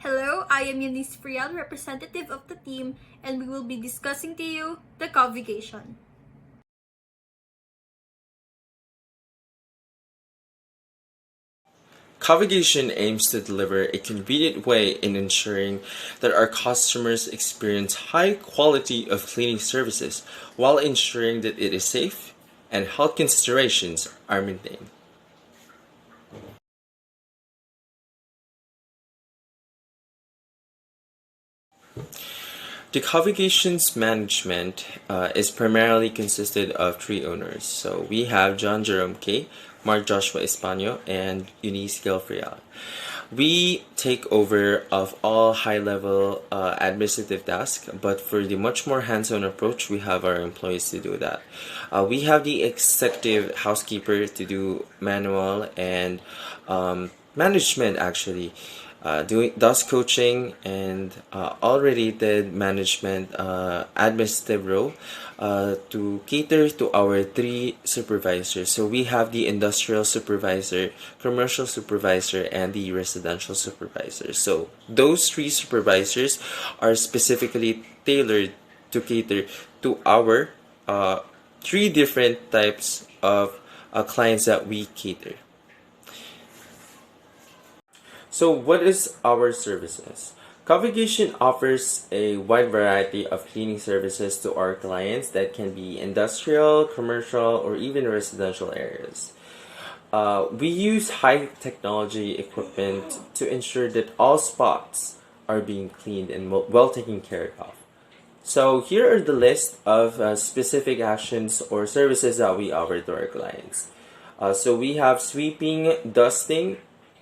Hello, I am Eunice Freal, representative of the team, and we will be discussing to you the Covigation. Covigation aims to deliver a convenient way in ensuring that our customers experience high quality of cleaning services while ensuring that it is safe and health considerations are maintained. The Covigation's management is primarily consisted of three owners. So we have John Jerome Cay, Mark Joshua Españo, and Eunice Gaile. We take over of all high-level administrative tasks, but for the much more hands-on approach, we have our employees to do that. We have the executive housekeeper to do manual and management actually. Does coaching and all related management administrative role to cater to our three supervisors. So we have the industrial supervisor, commercial supervisor, and the residential supervisor. So those three supervisors are specifically tailored to cater to our three different types of clients that we cater. So what is our services? Covigation offers a wide variety of cleaning services to our clients that can be industrial, commercial, or even residential areas. We use high technology equipment to ensure that all spots are being cleaned and well taken care of. So here are the list of specific actions or services that we offer to our clients. So we have sweeping, dusting,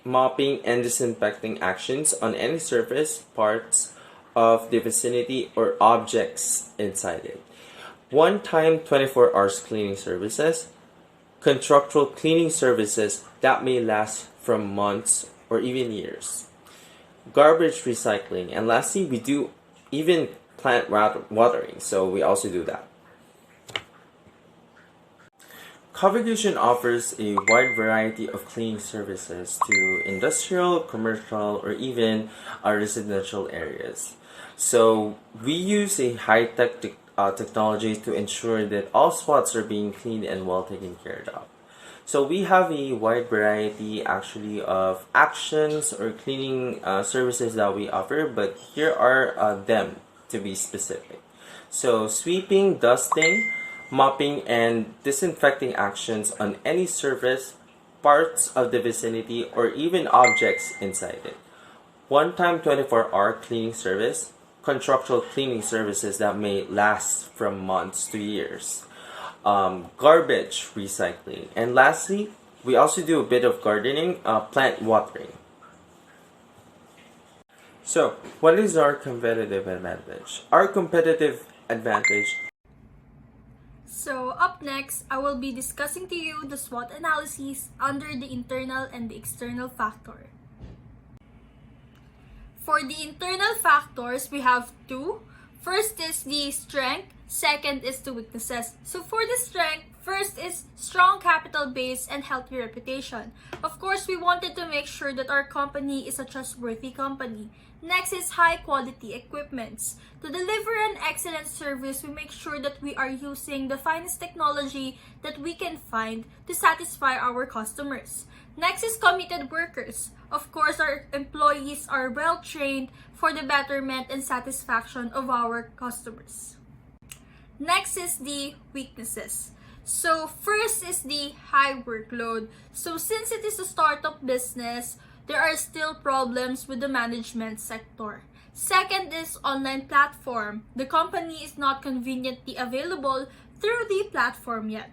mopping, and disinfecting actions on any surface, parts of the vicinity, or objects inside it. One-time 24 hours cleaning services, contractual cleaning services that may last from months or even years, garbage recycling, and lastly, we do even plant watering, so we also do that. Covigation offers a wide variety of cleaning services to industrial, commercial, or even residential areas. So we use a high-tech technology to ensure that all spots are being cleaned and well taken care of. So we have a wide variety actually of actions or cleaning services that we offer, but here are them to be specific. So sweeping, dusting, mopping, and disinfecting actions on any surface, parts of the vicinity, or even objects inside it. One-time 24-hour cleaning service, contractual cleaning services that may last from months to years, garbage recycling, and lastly, we also do a bit of gardening, plant watering. So, what is our competitive advantage? Our competitive advantage. So up next, I will be discussing to you the SWOT analysis under the internal and the external factor. For the internal factors, we have two. First is the strength, second is the weaknesses. So for the strength, first is strong capital base and healthy reputation. Of course, we wanted to make sure that our company is a trustworthy company. Next is high quality equipments. To deliver an excellent service, we make sure that we are using the finest technology that we can find to satisfy our customers. Next is committed workers. Of course, our employees are well trained for the betterment and satisfaction of our customers. Next is the weaknesses. So first is the high workload. So since it is a startup business, there are still problems with the management sector. Second is online platform. The company is not conveniently available through the platform yet.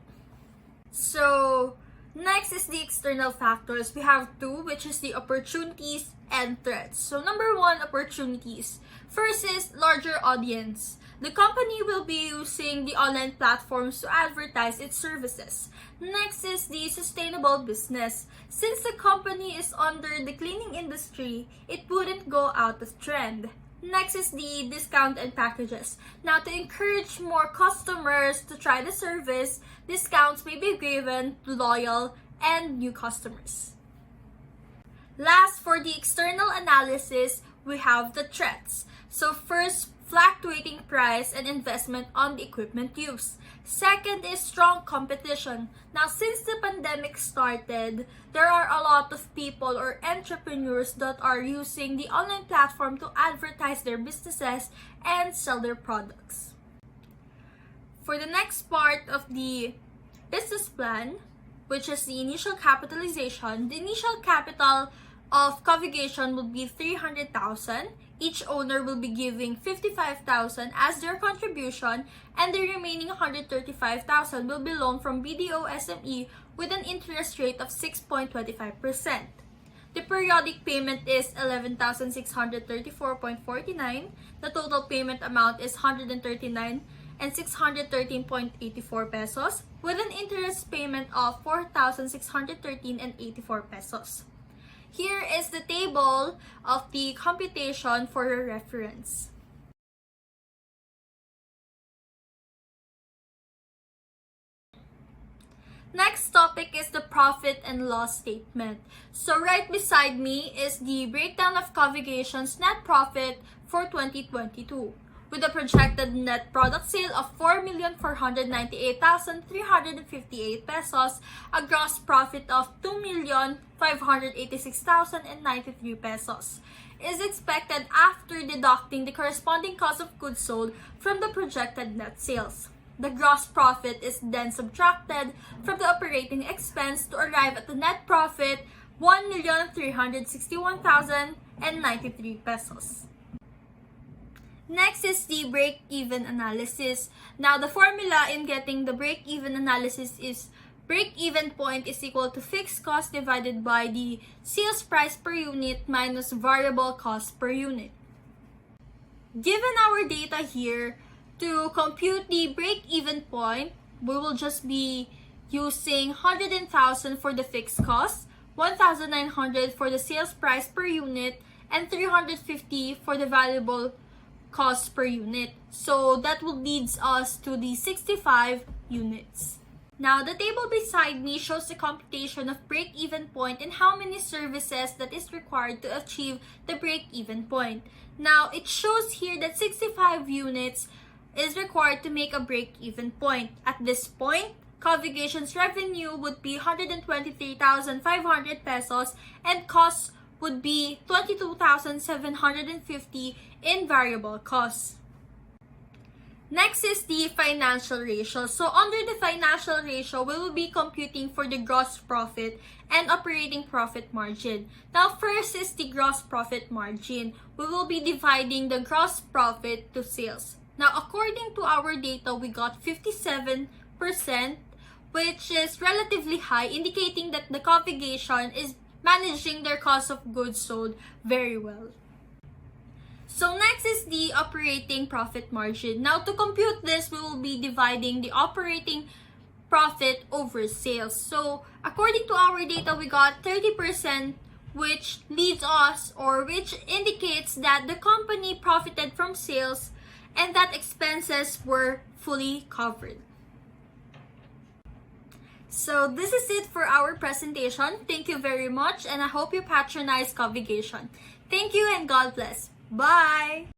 So next is the external factors. We have two, which is the opportunities and threats. So number one, opportunities. First is larger audience. The company will be using the online platforms to advertise its services. Next is the sustainable business. Since the company is under the cleaning industry, it wouldn't go out of trend. Next is the discount and packages. Now, to encourage more customers to try the service, discounts may be given to loyal and new customers. Last, for the external analysis, we have the threats. So first, fluctuating price and investment on the equipment used. Second is strong competition. Now, since the pandemic started, there are a lot of people or entrepreneurs that are using the online platform to advertise their businesses and sell their products. For the next part of the business plan, which is the initial capitalization, the initial capital of Covigation will be 300,000. Each owner will be giving 55,000 as their contribution, and the remaining 135,000 will be loaned from BDO SME with an interest rate of 6.25%. The periodic payment is 11,634.49. The total payment amount is 139 and 613.84 pesos with an interest payment of 4,613 and 84 pesos. Here is the table of the computation for your reference. Next topic is the profit and loss statement. So right beside me is the breakdown of Covigation's net profit for 2022. With a projected net product sale of 4,498,358 pesos, a gross profit of 2,586,093 pesos is expected after deducting the corresponding cost of goods sold from the projected net sales. The gross profit is then subtracted from the operating expense to arrive at the net profit 1,361,093 pesos. Next is the break-even analysis. Now, the formula in getting the break-even analysis is break-even point is equal to fixed cost divided by the sales price per unit minus variable cost per unit. Given our data here, to compute the break-even point, we will just be using 100,000 for the fixed cost, 1,900 for the sales price per unit, and 350 for the variable cost per unit. So that will leads us to the 65 units. Now, the table beside me shows the computation of break-even point and how many services that is required to achieve the break-even point. Now, it shows here that 65 units is required to make a break-even point. At this point, Covigation's revenue would be 123,500 pesos and costs would be 22,750 in variable costs. Next is the financial ratio. So under the financial ratio, we will be computing for the gross profit and operating profit margin. Now, first is the gross profit margin. We will be dividing the gross profit to sales. Now, according to our data, we got 57%, which is relatively high, indicating that the Covigation is managing their cost of goods sold very well. So next is the operating profit margin. Now, to compute this, we will be dividing the operating profit over sales. So according to our data, we got 30%, which leads us or which indicates that the company profited from sales and that expenses were fully covered. So this is it for our presentation. Thank you very much, and I hope you patronize Covigation. Thank you and God bless. Bye!